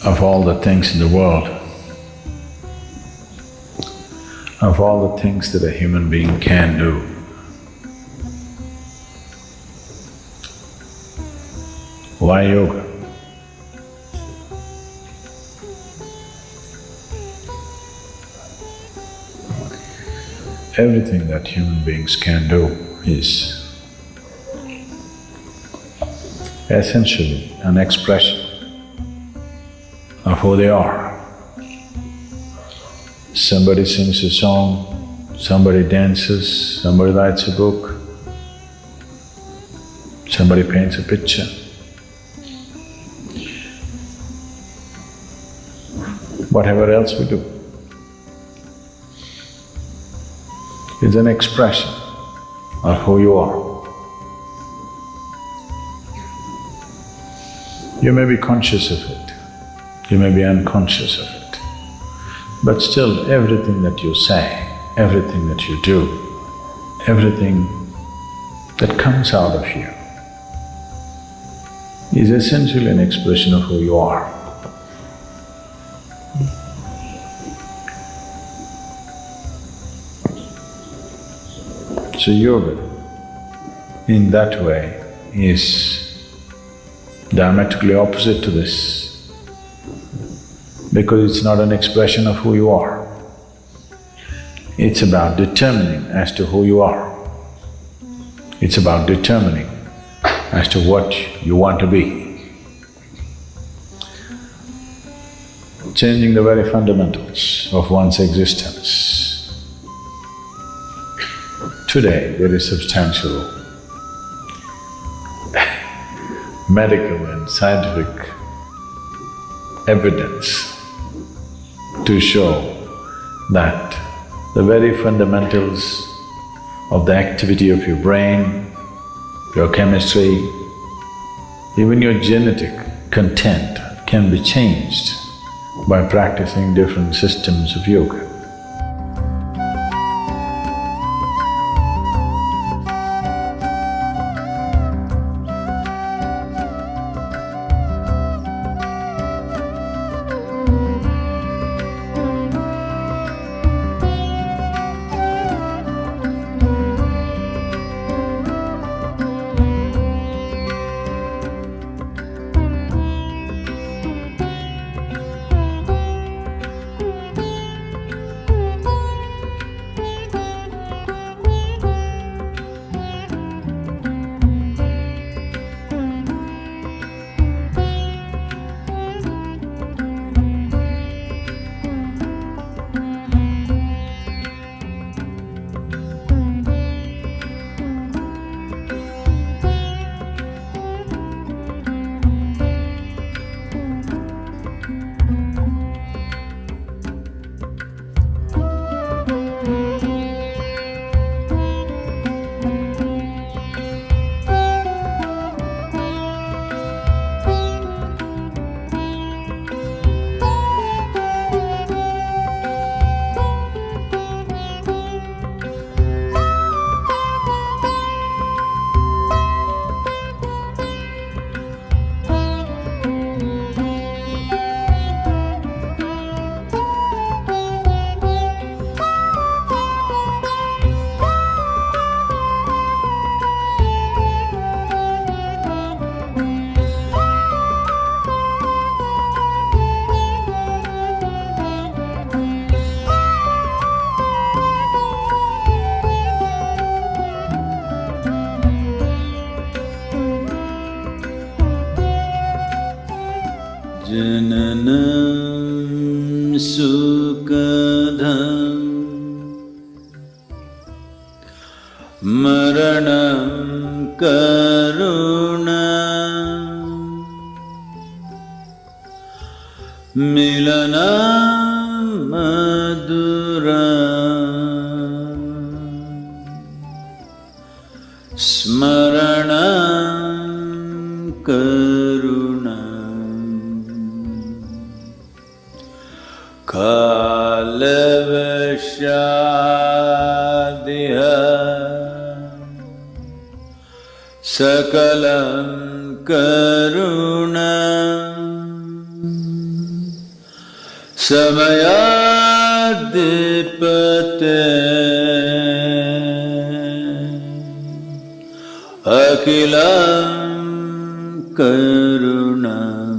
of all the things in the world, of all the things that a human being can do, why yoga? Everything that human beings can do is essentially an expression of who they are. Somebody sings a song, somebody dances, somebody writes a book, somebody paints a picture. Whatever else we do is an expression of who you are. You may be conscious of it, you may be unconscious of it, but still everything that you say, everything that you do, everything that comes out of you is essentially an expression of who you are. So yoga, in that way, is diametrically opposite to this, because it's not an expression of who you are. It's about determining as to who you are. It's about determining as to what you want to be. Changing the very fundamentals of one's existence. Today, there is substantial medical and scientific evidence to show that the very fundamentals of the activity of your brain, your chemistry, even your genetic content can be changed by practicing different systems of yoga. Jananam sukadham maranam karunam milanam maduram smaranam kalavashadiha sakalam karunam Samayadipate Akilam Karunam.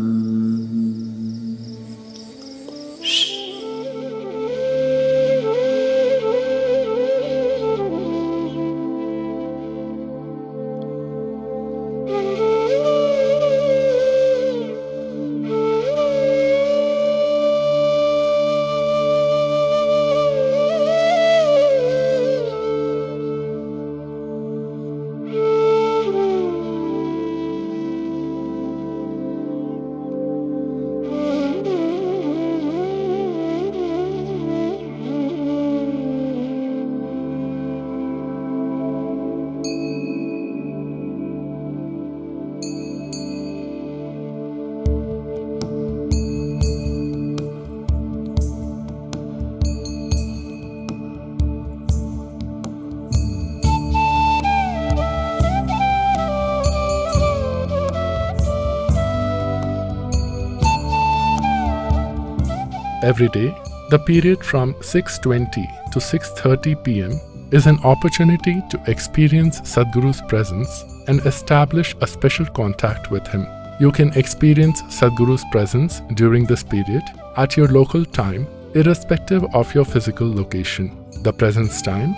Every day, the period from 6:20 to 6:30 p.m. is an opportunity to experience Sadhguru's presence and establish a special contact with him. You can experience Sadhguru's presence during this period at your local time, irrespective of your physical location. The presence time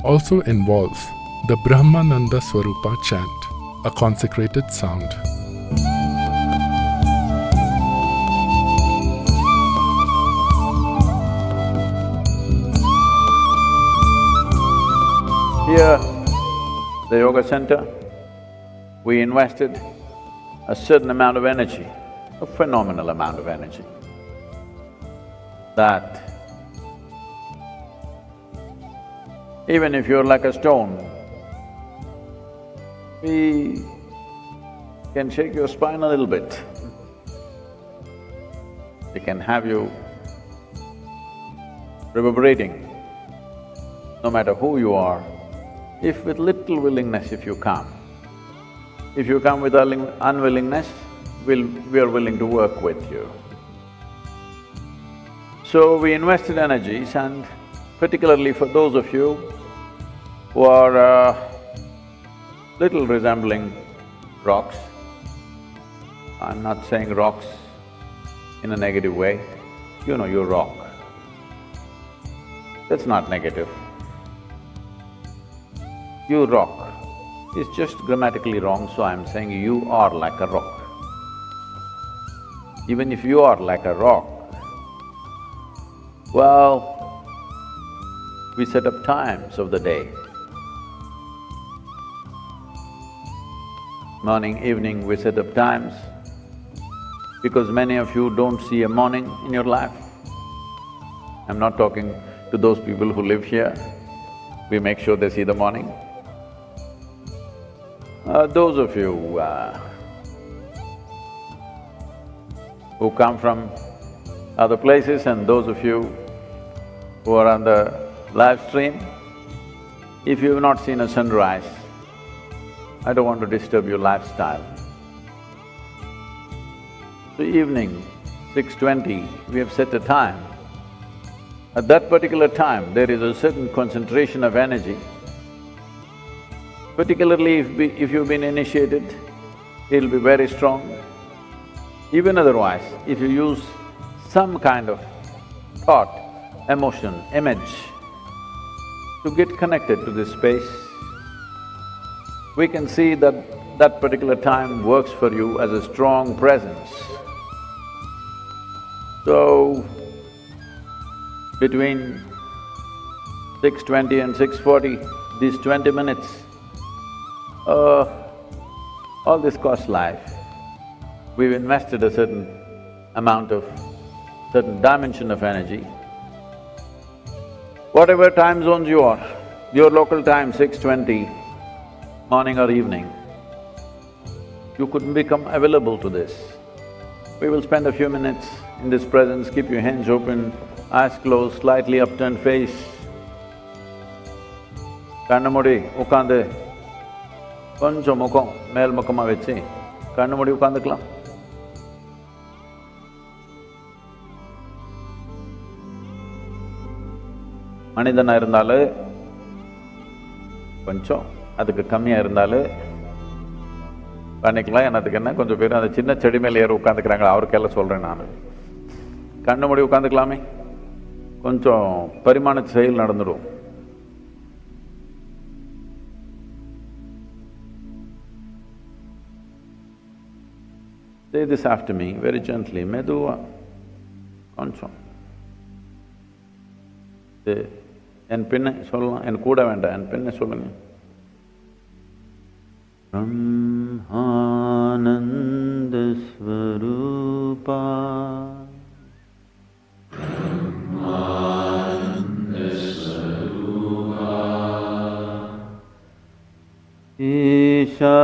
also involves the Brahmananda Swarupa chant, a consecrated sound. Here, the Yoga Center, we invested a certain amount of energy, a phenomenal amount of energy, that even if you're like a stone, we can shake your spine a little bit. We can have you reverberating, no matter who you are. If with little willingness, if you come with unwillingness, we are willing to work with you. So we invested energies, and particularly for those of you who are little resembling rocks, I'm not saying rocks in a negative way, you know you're rock. That's not negative. You rock. It's just grammatically wrong, so I'm saying you are like a rock. Even if you are like a rock, well, we set up times of the day. Morning, evening, we set up times, because many of you don't see a morning in your life. I'm not talking to those people who live here, we make sure they see the morning. Those of you who come from other places and those of you who are on the live stream, if you've not seen a sunrise, I don't want to disturb your lifestyle. So evening, 6:20, we have set a time. At that particular time, there is a certain concentration of energy. Particularly if you've been initiated, it'll be very strong. Even otherwise, if you use some kind of thought, emotion, image to get connected to this space, we can see that that particular time works for you as a strong presence. So, between 6:20 and 6:40, these 20 minutes, all this costs life. We've invested a certain amount of, certain dimension of energy. Whatever time zones you are, your local time, 6:20, morning or evening, you couldn't become available to this. We will spend a few minutes in this presence, keep your hands open, eyes closed, slightly upturned face. Kannu moodi ukkaandu konjam mukkam mel mukkama vechi kannu moodi ukkaandukalam. மனிதனாக இருந்தாலும் கொஞ்சம், அதுக்கு கம்மியாக இருந்தாலும் பண்ணிக்கலாம். என்னத்துக்கு என்ன, கொஞ்சம் பேர் அந்த சின்ன செடி மேலே ஏறி உட்காந்துக்கிறாங்களா, அவருக்கெல்லாம் சொல்கிறேன் நான். கண்ணு மூடி உட்காந்துக்கலாமே, கொஞ்சம் பரிமாண செயல் நடந்துடும். Say this after me, very gently, மெதுவா, கொஞ்சம். என் பின்ன சொல்லலாம், என் கூட வேண்டாம், என் பின்ன சொல்லுங்க. Brahmananda ஸ்வரூபா Isha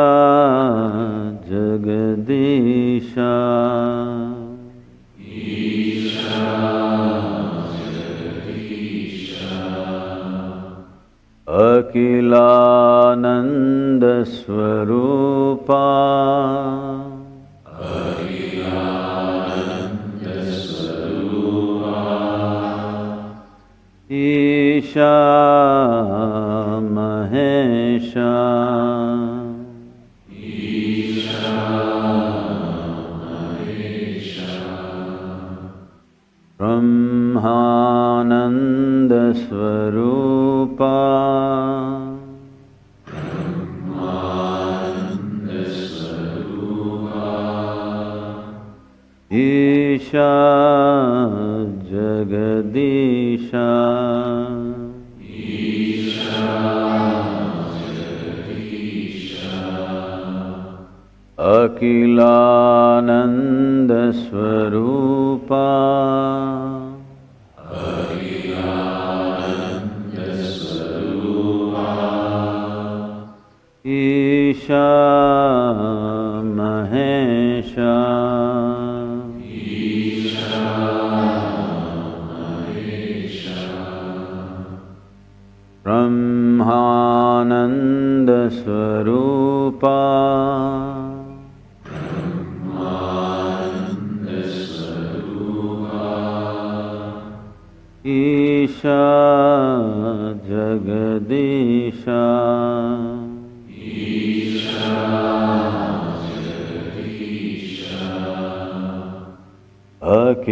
ஜகதீஷா அகிலானந்த ஸ்வரூபா Isha Mahesha Brahmananda ஸ்வரூபா Isha ஜகதீஷா அகிலானந்த ஸ்வரூபா Isha Mahesha Brahmananda ஸ்வரூபா Isha ஜகதீஷா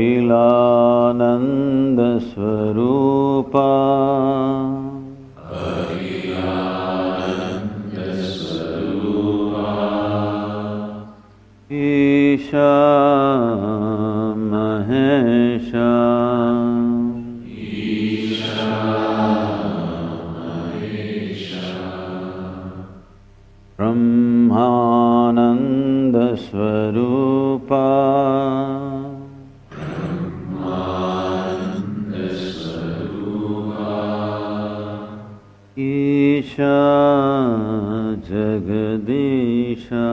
அகிலானந்த ஸ்வரூபா Isha Mahesha Brahmananda ஸ்வரூபா Isha ஜகதீஷா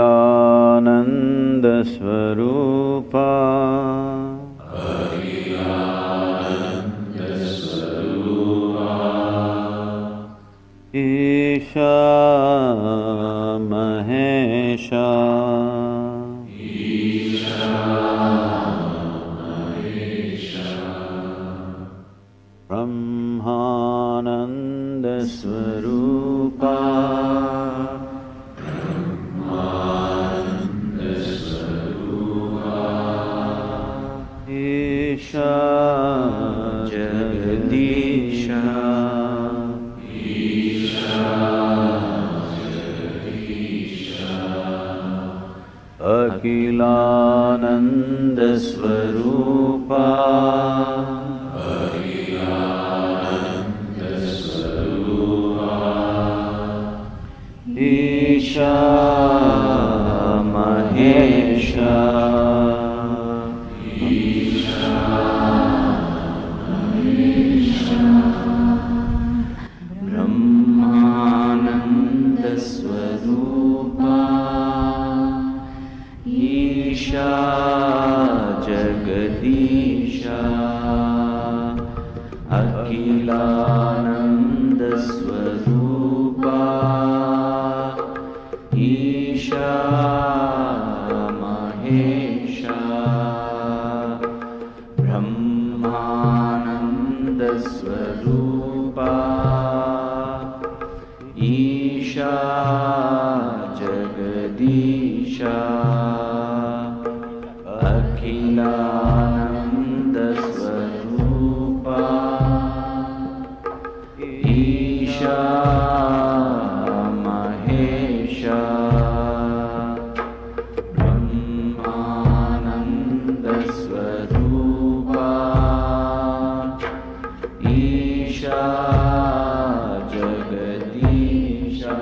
அகிலானந்த ஸ்வரூபா Isha Mahesha Brahmananda ஸ்வரூபா Isha ஜகதீஷா அகிலானந்த ஸ்வரூபா Isha Mahesha Brahmananda ஸ்வரூபா Isha ஜகதீஷா அகிலானந்த ஸ்வரூபா Isha Swarupa Isha Jagadisha Akhilananda Swarupa Isha Mahesha Brahmananda Swarupa Isha Jagadisha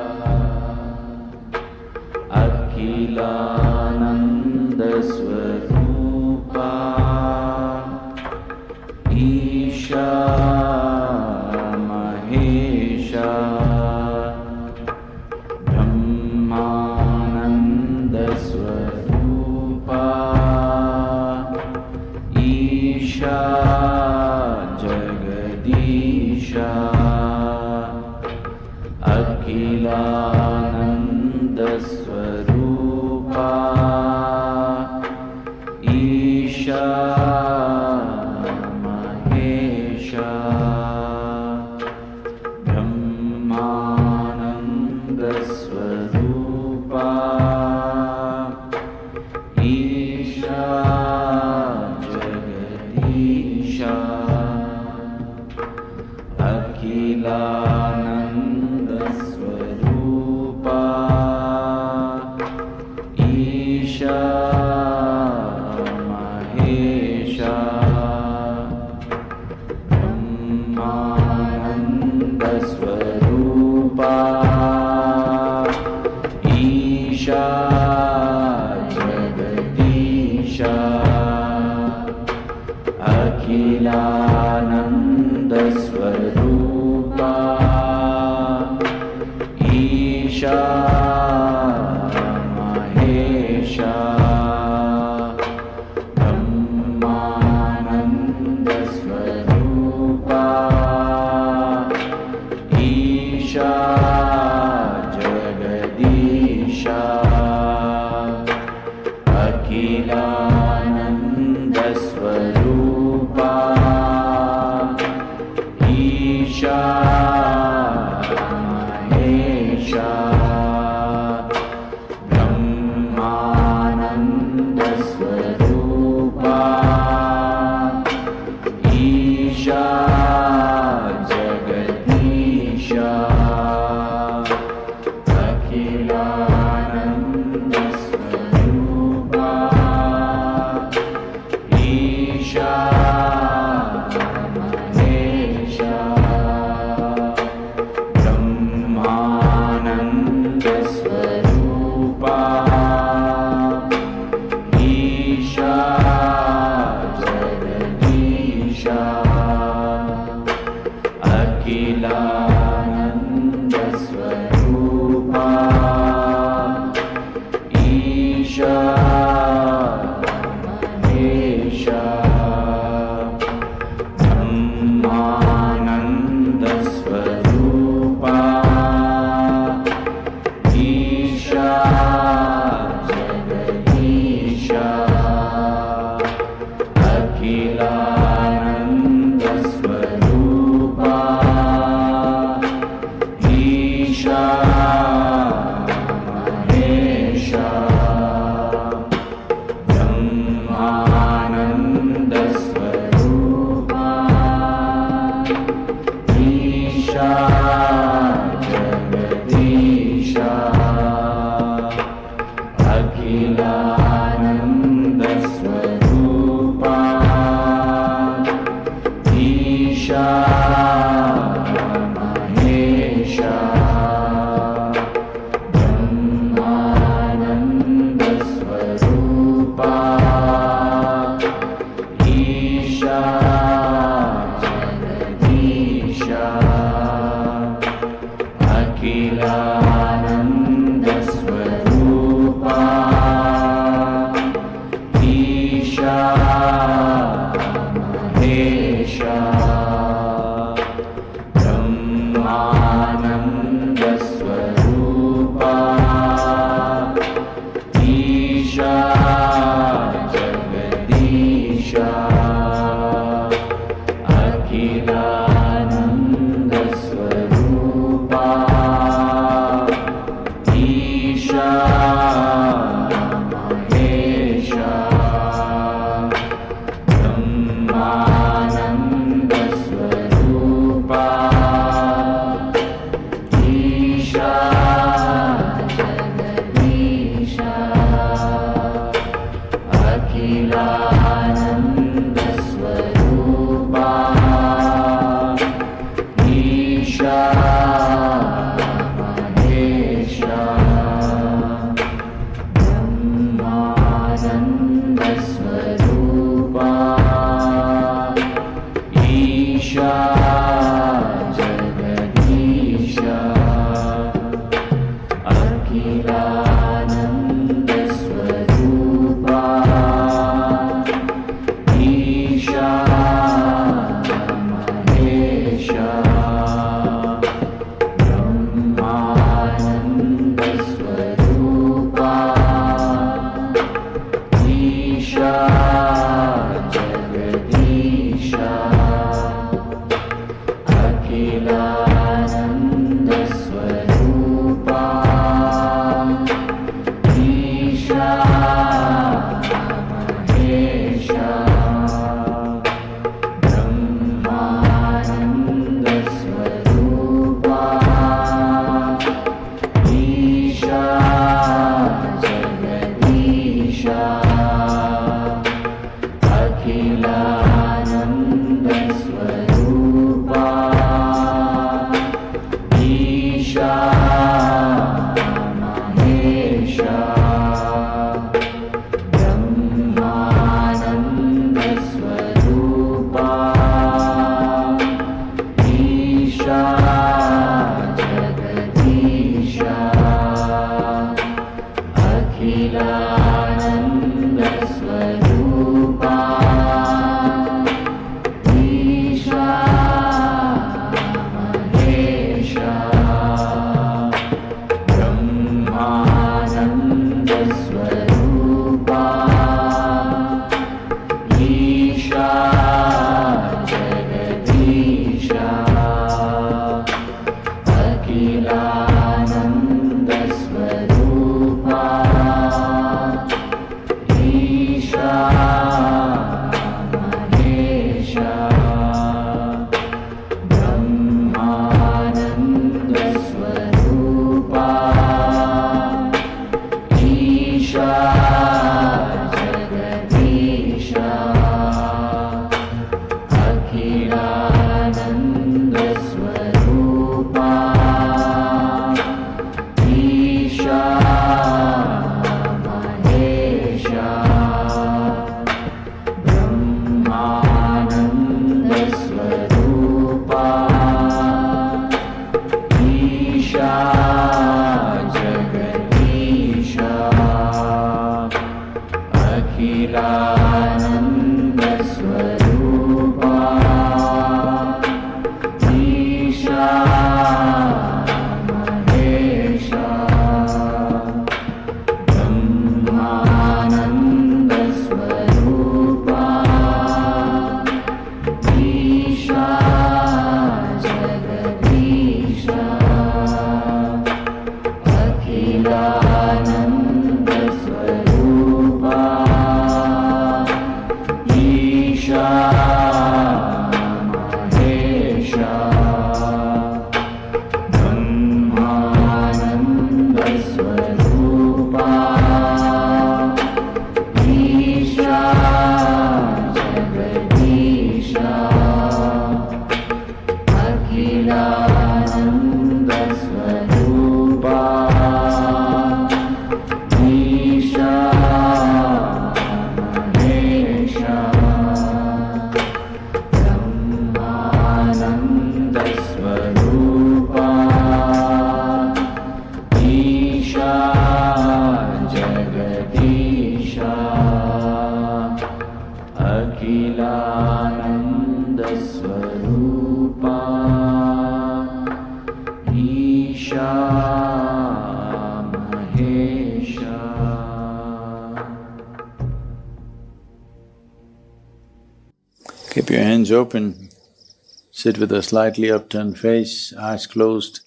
Akhilananda Swarupa Isha Mahesha Brahmananda Swarupa Isha Jagadisha Akhilananda Swarupa Isha Mahesha Brahmananda Swarupa Isha Jagadisha Akhilananda Swarupa Isha Mahesha Brahmananda Swarupa Isha Jagadisha Akhilananda Swarupa Isha Mahesha Brahmananda Swarupa Isha Jagadisha Akhilananda Swarupa Isha Mahesha Brahmananda Swarupa Isha Jagadisha Akhilananda Swarupa Isha Mahesha Brahmananda Swarupa Isha Jagadisha Akhilananda Swarupa Isha Mahesha Brahmananda Swarupa Isha Jagadisha Akhilananda Swarupa Isha Mahesha Brahmananda Swarupa Isha Jagadisha Akhilananda Swarupa Isha Mahesha Brahmananda Swarupa Isha Jagadisha Akhilananda Swarupa Isha Mahesha Swarupa Isha Mahesha Brahmananda Swarupa Isha Jagadisha Akhilananda Swarupa Isha Mahesha Brahmananda Swarupa Isha Jagadisha Akhilananda Swarupa Isha Mahesha Brahmananda Swarupa Isha Jagadisha Akhilananda Swarupa Isha Mahesha Brahmananda Swarupa Isha Jagadisha Akhilananda Swarupa Isha Mahesha Brahmananda Swarupa Isha Jagadisha Akhilananda Swarupa Isha Mahesha Brahmananda Swarupa Isha Jagadisha Akhilananda Swarupa Isha Mahesha Brahmananda Swarupa Isha Jagadisha Akhilananda Swarupa Isha Mahesha Brahmananda Swarupa Isha Jagadisha Akhilananda Swarupa Isha Mahesha Brahmananda Swarupa Isha Jagadisha Akhilananda Swarupa Isha Mahesha Brahmananda Swarupa Isha Jagadisha Akhilananda Swarupa Isha Mahesha Brahmananda Swarupa Isha Jagadisha Akhilananda Swarupa Isha Mahesha. Keep your hands open, Sit with a slightly upturned face, eyes closed.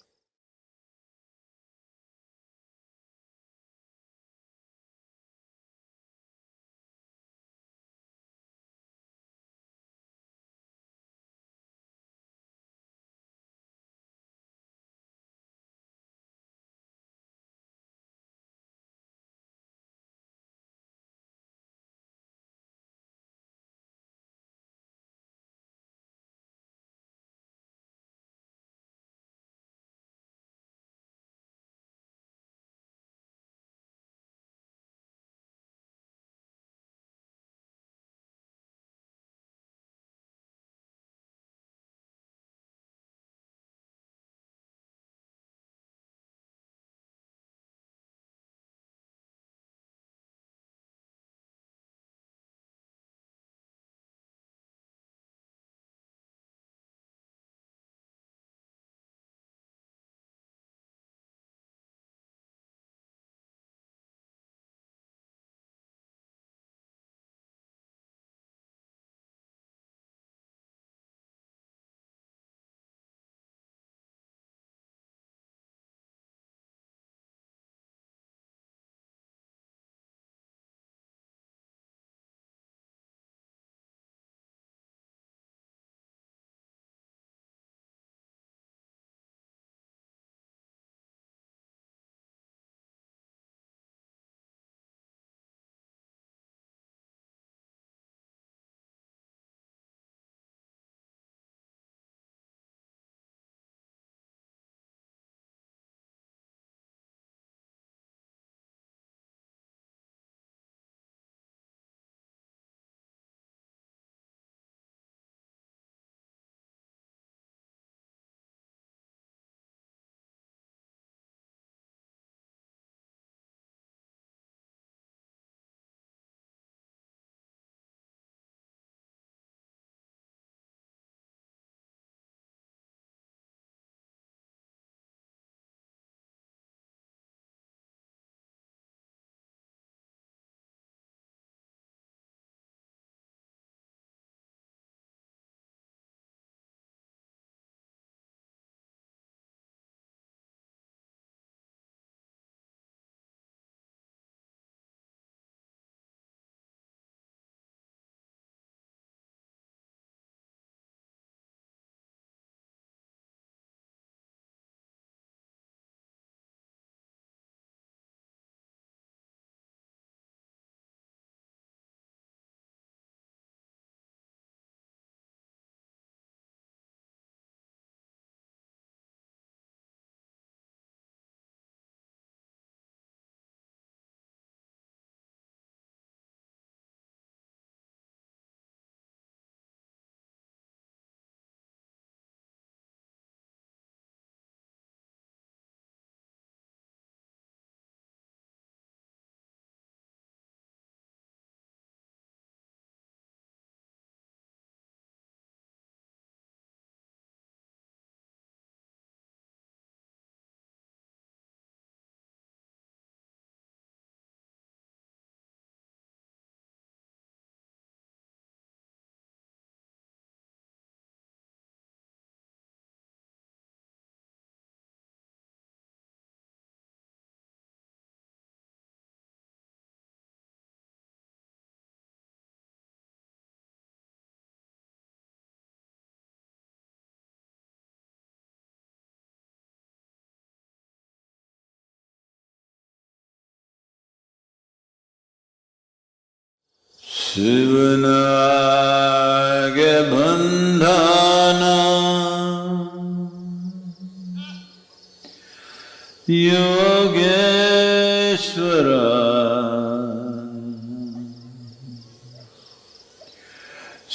Sivanage bandhana Yogeshwara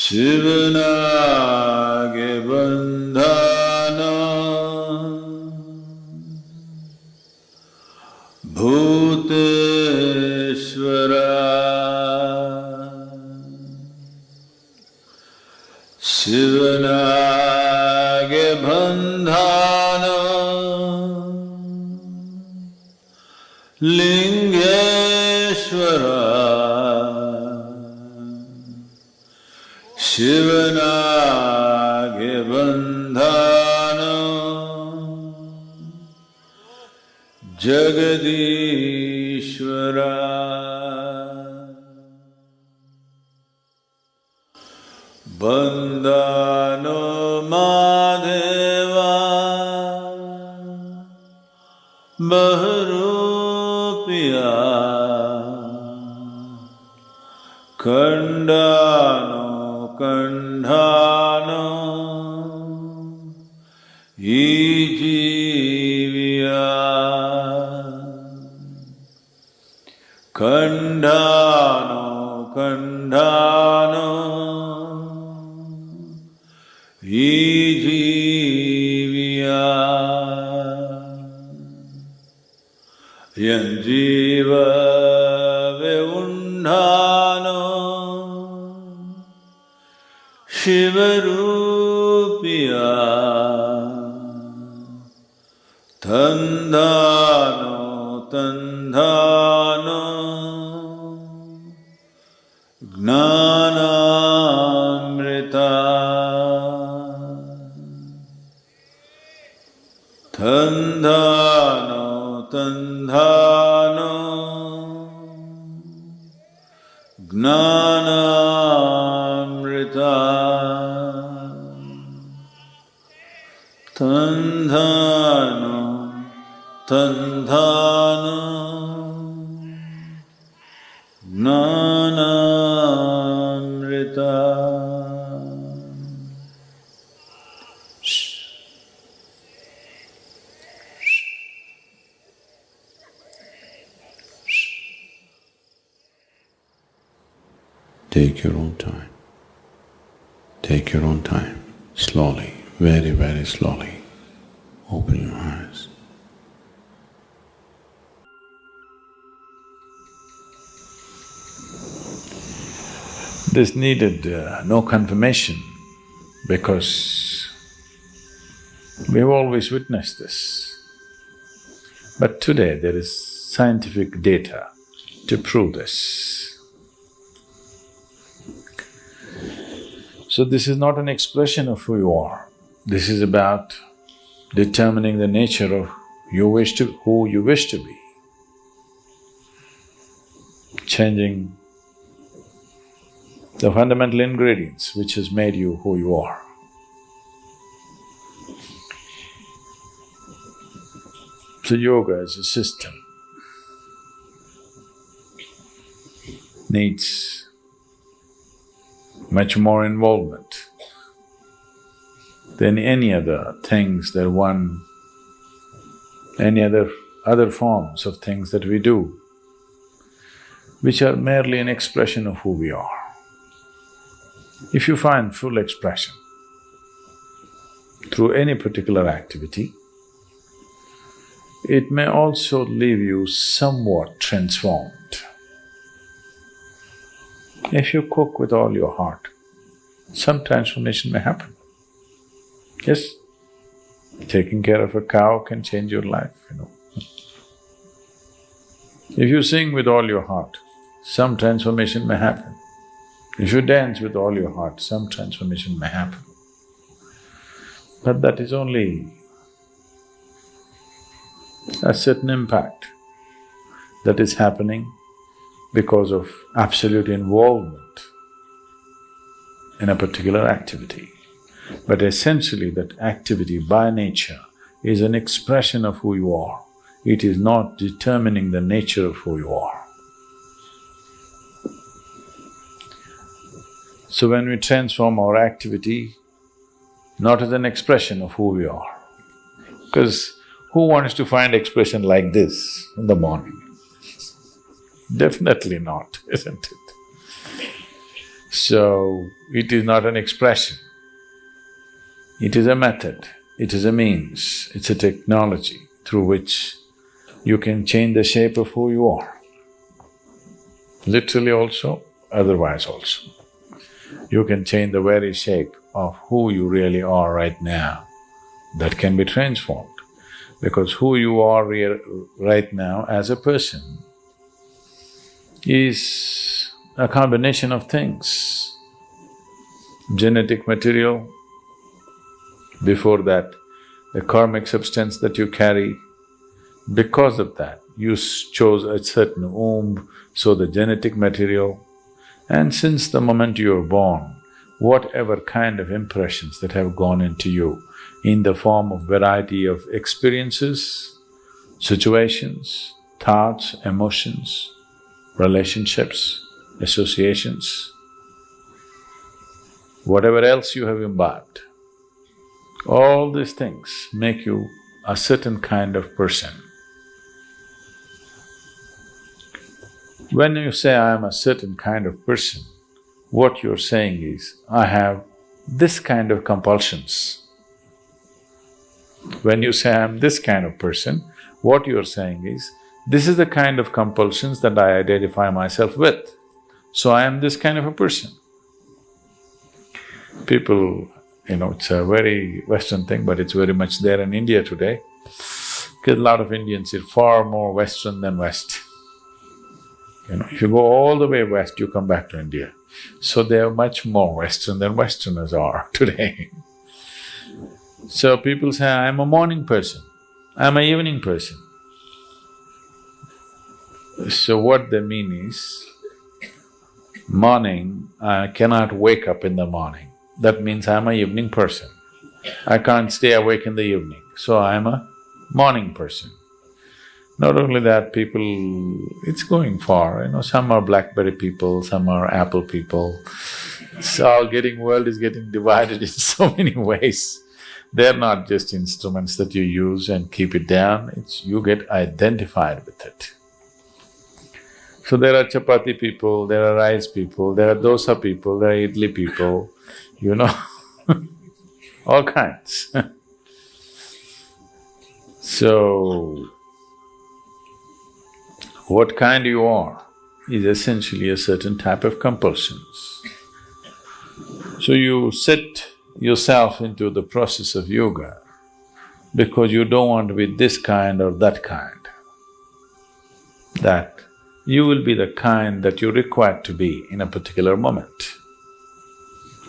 Sivanage bandhana Bhuteshwara Sivanage bandhana Lingeshwara Sivanage bandhana Jagadishvara Bandhano Madheva Baharupiya Kandano Kandhano Ijivya Kandhano Kandhano Ijivya Yanjiva Veundhano Shivarupiya Tandhano Tandhano Gnanamrita Tandhano Tandhano Gnanamrita Tandhano Tandhano Gnanamrita. Take your own time. Take your own time. Slowly, very, very slowly. Open your eyes. This needed no confirmation because we've always witnessed this. But today there is scientific data to prove this. So this is not an expression of who you are. This is about determining the nature of who you wish to be. Changing the fundamental ingredients which has made you who you are. So yoga as a system needs much more involvement than any other things that any other forms of things that we do, which are merely an expression of who we are. If you find full expression through any particular activity, it may also leave you somewhat transformed. If you cook with all your heart, some transformation may happen. Yes, taking care of a cow can change your life, If you sing with all your heart, some transformation may happen. If you dance with all your heart, some transformation may happen. But that is only a certain impact that is happening because of absolute involvement in a particular activity. But essentially that activity by nature is an expression of who you are. It is not determining the nature of who you are. So when we transform our activity, not as an expression of who we are, because who wants to find expression like this in the morning? Definitely not, isn't it? So, it is not an expression, it is a method, it is a means, it's a technology through which you can change the shape of who you are. Literally also, otherwise also. You can change the very shape of who you really are right now. That can be transformed, because who you are right now as a person is a combination of things: genetic material, Before that, the karmic substance that you carry, because of that, you chose a certain womb, so the genetic material. And since the moment you were born, whatever kind of impressions that have gone into you in the form of variety of experiences, situations, thoughts, emotions, relationships, associations, whatever else you have imbibed, all these things make you a certain kind of person. When you say, I am a certain kind of person, what you're saying is, I have this kind of compulsions. When you say, I am this kind of person, what you're saying is, this is the kind of compulsions that I identify myself with, so I am this kind of a person. People, it's a very Western thing, but it's very much there in India today, because a lot of Indians are far more Western than West. If you go all the way west, you come back to India. So they are much more Western than Westerners are today. So people say, I'm a morning person, I'm an evening person. So what they mean is, morning, I cannot wake up in the morning. That means I'm an evening person. I can't stay awake in the evening, so I'm a morning person. Not only that, people… it's going far, some are BlackBerry people, some are Apple people. So world is getting divided in so many ways. They're not just instruments that you use and keep it down, you get identified with it. So there are chapati people, there are rice people, there are dosa people, there are idli people, all kinds. So, what kind you are is essentially a certain type of compulsions. So you set yourself into the process of yoga because you don't want to be this kind or that kind. That you will be the kind that you're required to be in a particular moment.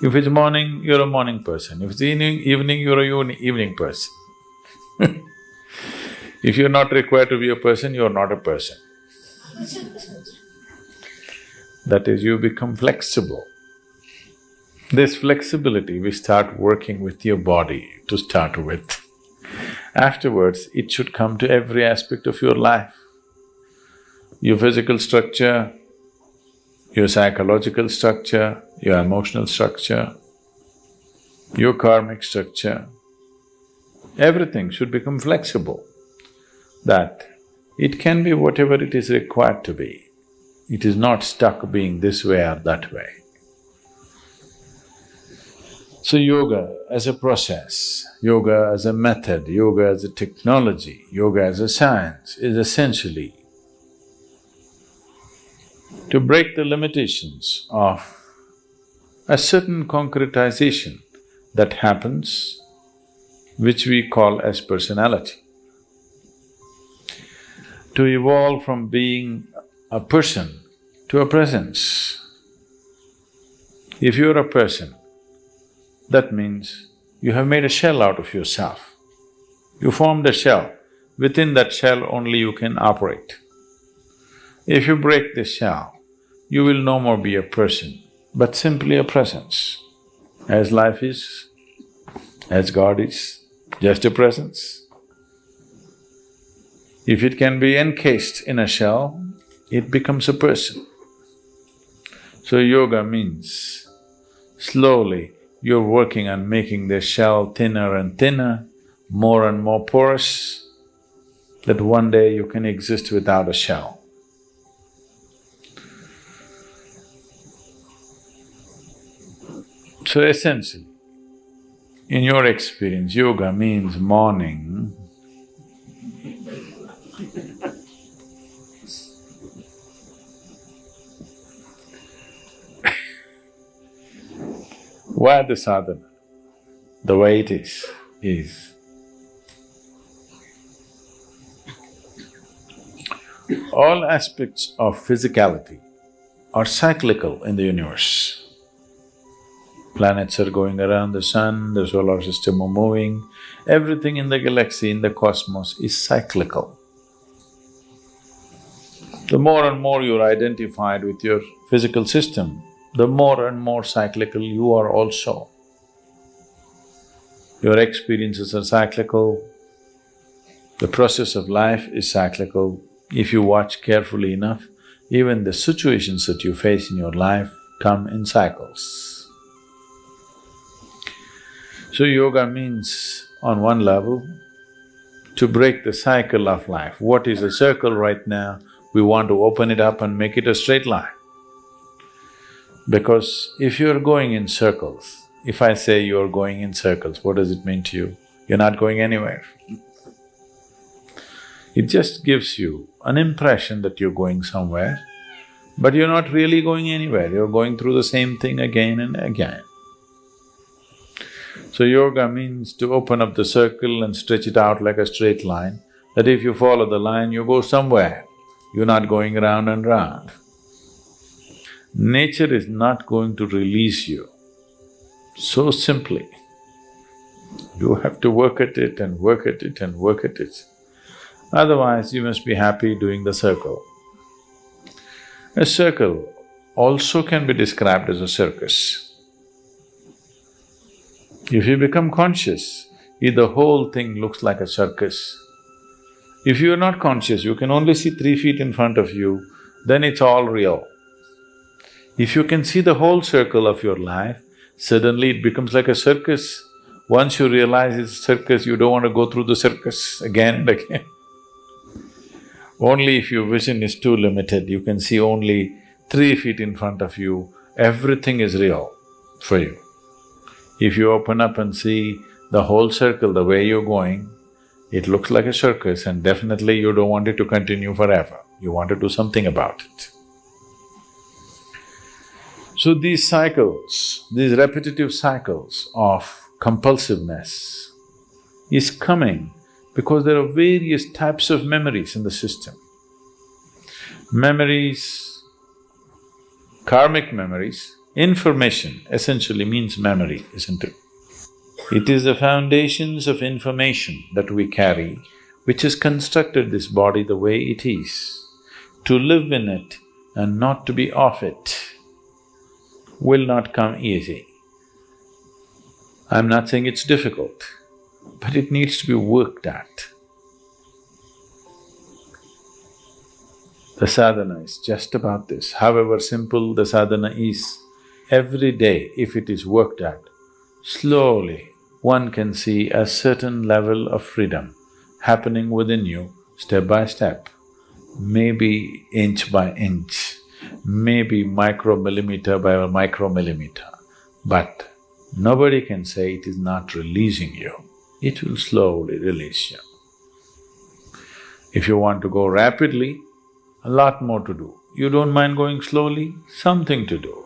If it's morning, you're a morning person. If it's evening, you're a evening person. If you're not required to be a person, you're not a person. That is, you become flexible. This flexibility, we start working with your body to start with. Afterwards, it should come to every aspect of your life. Your physical structure, your psychological structure, your emotional structure, your karmic structure, everything should become flexible, that it can be whatever it is required to be. It is not stuck being this way or that way. So yoga as a process, yoga as a method, yoga as a technology, yoga as a science is essentially to break the limitations of a certain concretization that happens, which we call as personality. To evolve from being a person to a presence. If you're a person, that means you have made a shell out of yourself. You formed a shell, within that shell only you can operate. If you break this shell, you will no more be a person, but simply a presence. As life is, as God is, just a presence. If it can be encased in a shell, it becomes a person. So yoga means slowly you're working on making the shell thinner and thinner, more and more porous, that one day you can exist without a shell. So essentially, in your experience, yoga means morning. Why the sadhana, the way it is all aspects of physicality are cyclical in the universe. Planets are going around the sun, the solar system are moving. Everything in the galaxy, in the cosmos is cyclical. The more and more you're identified with your physical system, the more and more cyclical you are also. Your experiences are cyclical, the process of life is cyclical. If you watch carefully enough, even the situations that you face in your life come in cycles. So yoga means, on one level, to break the cycle of life. What is a circle right now? We want to open it up and make it a straight line. Because if you're going in circles, if I say you're going in circles, what does it mean to you? You're not going anywhere. It just gives you an impression that you're going somewhere, but you're not really going anywhere, you're going through the same thing again and again. So yoga means to open up the circle and stretch it out like a straight line, that if you follow the line, you go somewhere, you're not going round and round. Nature is not going to release you so simply. You have to work at it and work at it and work at it. Otherwise, you must be happy doing the circle. A circle also can be described as a circus. If you become conscious, the whole thing looks like a circus. If you are not conscious, you can only see 3 feet in front of you, then it's all real. If you can see the whole circle of your life, suddenly it becomes like a circus. Once you realize it's a circus, you don't want to go through the circus again and again. Only if your vision is too limited, you can see only 3 feet in front of you, everything is real for you. If you open up and see the whole circle, the way you're going, it looks like a circus and definitely you don't want it to continue forever, you want to do something about it. So these cycles, these repetitive cycles of compulsiveness is coming because there are various types of memories in the system. Memories, karmic memories, information essentially means memory, isn't it? It is the foundations of information that we carry which has constructed this body the way it is. To live in it and not to be off it will not come easy. I'm not saying it's difficult, but it needs to be worked at. The sadhana is just about this. However simple the sadhana is, every day if it is worked at, slowly one can see a certain level of freedom happening within you step by step, maybe inch by inch, maybe micromillimeter by micromillimeter, but nobody can say it is not releasing you. It will slowly release you. If you want to go rapidly, a lot more to do. You don't mind going slowly, something to do.